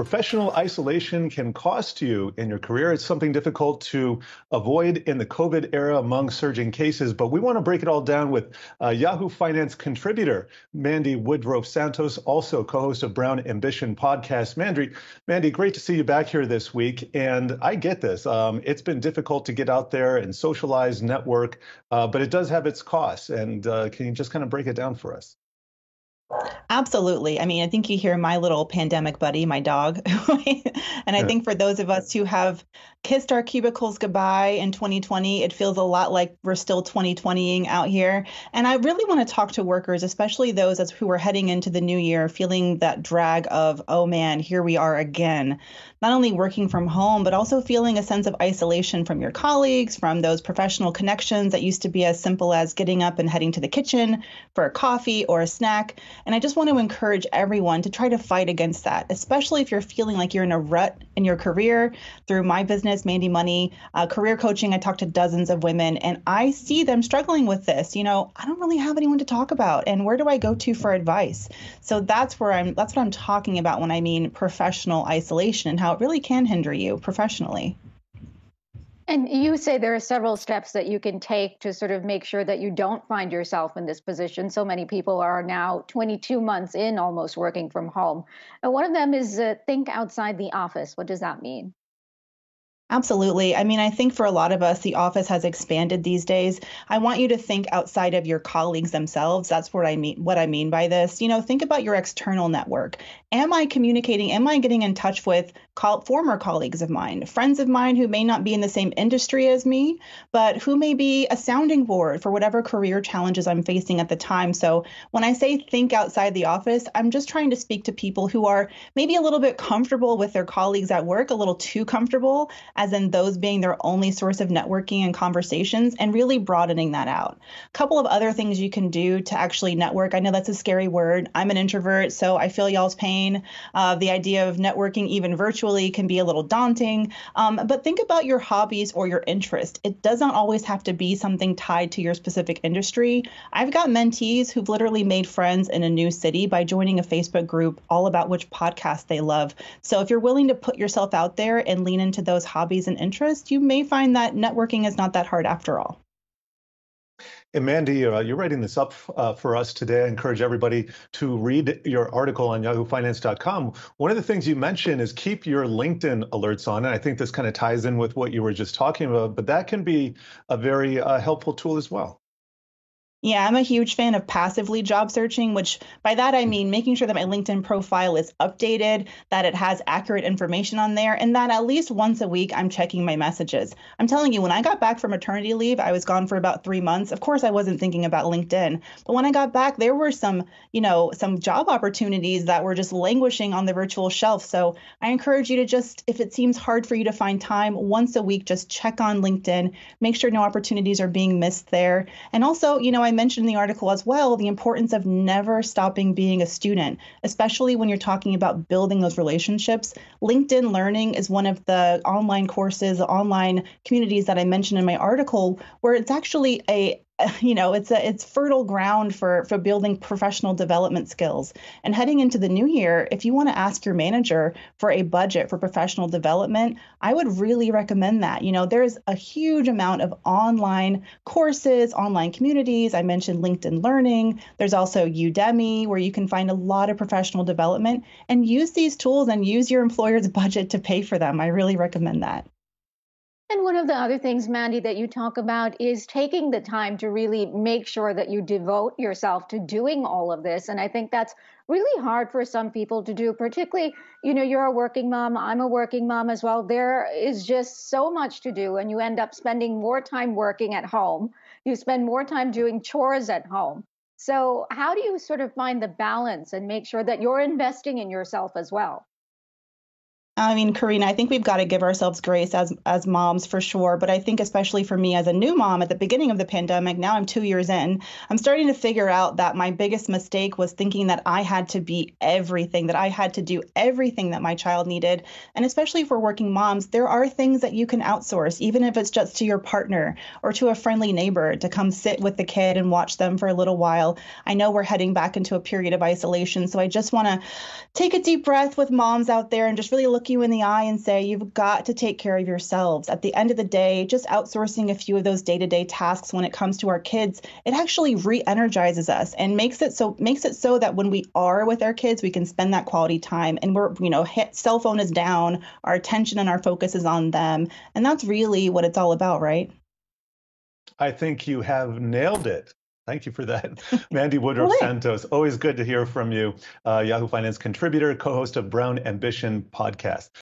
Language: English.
professional isolation can cost you in your career. It's something difficult to avoid in the COVID era among surging cases, but we want to break it all down with Yahoo Finance contributor Mandi Woodruff-Santos, also co-host of Brown Ambition podcast. Mandi, great to see you back here this week. And I get this. It's been difficult to get out there and socialize, network, but it does have its costs. And can you just kind of break it down for us? Absolutely. I mean, I think you hear my little pandemic buddy, my dog. And I think for those of us who have kissed our cubicles goodbye in 2020, it feels a lot like we're still 2020ing out here. And I really want to talk to workers, especially those who are heading into the new year, feeling that drag of, oh man, here we are again. Not only working from home, but also feeling a sense of isolation from your colleagues, from those professional connections that used to be as simple as getting up and heading to the kitchen for a coffee or a snack. And I just want to encourage everyone to try to fight against that, especially if you're feeling like you're in a rut in your career. Through my business, Mandi Money, career coaching, I talk to dozens of women and I see them struggling with this. I don't really have anyone to talk about. And where do I go to for advice? So that's what I'm talking about when I mean professional isolation and how it really can hinder you professionally. And you say there are several steps that you can take to sort of make sure that you don't find yourself in this position. So many people are now 22 months in almost working from home. And one of them is think outside the office. What does that mean? Absolutely. I mean, I think for a lot of us, the office has expanded these days. I want you to think outside of your colleagues themselves. That's what I mean by this. Think about your external network. Am I communicating? Am I getting in touch with former colleagues of mine, friends of mine who may not be in the same industry as me, but who may be a sounding board for whatever career challenges I'm facing at the time? So when I say think outside the office, I'm just trying to speak to people who are maybe a little bit comfortable with their colleagues at work, a little too comfortable, as in those being their only source of networking and conversations, and really broadening that out. A couple of other things you can do to actually network. I know that's a scary word. I'm an introvert, so I feel y'all's pain. The idea of networking, even virtually, can be a little daunting. But think about your hobbies or your interest. It does not always have to be something tied to your specific industry. I've got mentees who've literally made friends in a new city by joining a Facebook group all about which podcast they love. So if you're willing to put yourself out there and lean into those hobbies and interests, you may find that networking is not that hard after all. And Mandi, you're writing this up for us today. I encourage everybody to read your article on yahoofinance.com. One of the things you mentioned is keep your LinkedIn alerts on. And I think this kind of ties in with what you were just talking about, but that can be a very helpful tool as well. Yeah, I'm a huge fan of passively job searching, which by that I mean making sure that my LinkedIn profile is updated, that it has accurate information on there, and that at least once a week I'm checking my messages. I'm telling you, when I got back from maternity leave, I was gone for about 3 months. Of course, I wasn't thinking about LinkedIn, but when I got back, there were some job opportunities that were just languishing on the virtual shelf. So I encourage you to just, if it seems hard for you to find time, once a week, just check on LinkedIn, make sure no opportunities are being missed there. And also, I mentioned in the article as well, the importance of never stopping being a student, especially when you're talking about building those relationships. LinkedIn Learning is one of the online courses, online communities that I mentioned in my article, where it's actually it's fertile ground for building professional development skills. And heading into the new year, if you want to ask your manager for a budget for professional development, I would really recommend that. There's a huge amount of online courses, online communities. I mentioned LinkedIn Learning. There's also Udemy, where you can find a lot of professional development, and use these tools and use your employer's budget to pay for them. I really recommend that. And one of the other things, Mandi, that you talk about is taking the time to really make sure that you devote yourself to doing all of this. And I think that's really hard for some people to do, particularly, you're a working mom, I'm a working mom as well. There is just so much to do, and you end up spending more time working at home. You spend more time doing chores at home. So how do you sort of find the balance and make sure that you're investing in yourself as well? I mean, Karina, I think we've got to give ourselves grace as moms for sure. But I think especially for me as a new mom at the beginning of the pandemic, now I'm 2 years in, I'm starting to figure out that my biggest mistake was thinking that I had to be everything, that I had to do everything that my child needed. And especially for working moms, there are things that you can outsource, even if it's just to your partner or to a friendly neighbor to come sit with the kid and watch them for a little while. I know we're heading back into a period of isolation, so I just want to take a deep breath with moms out there and just really look you in the eye and say, you've got to take care of yourselves. At the end of the day, just outsourcing a few of those day-to-day tasks when it comes to our kids, it actually re-energizes us and makes it so that when we are with our kids, we can spend that quality time and we're, cell phone is down, our attention and our focus is on them. And that's really what it's all about, right? I think you have nailed it. Thank you for that. Mandi Woodruff-Santos, always good to hear from you. Yahoo Finance contributor, co-host of Brown Ambition podcast.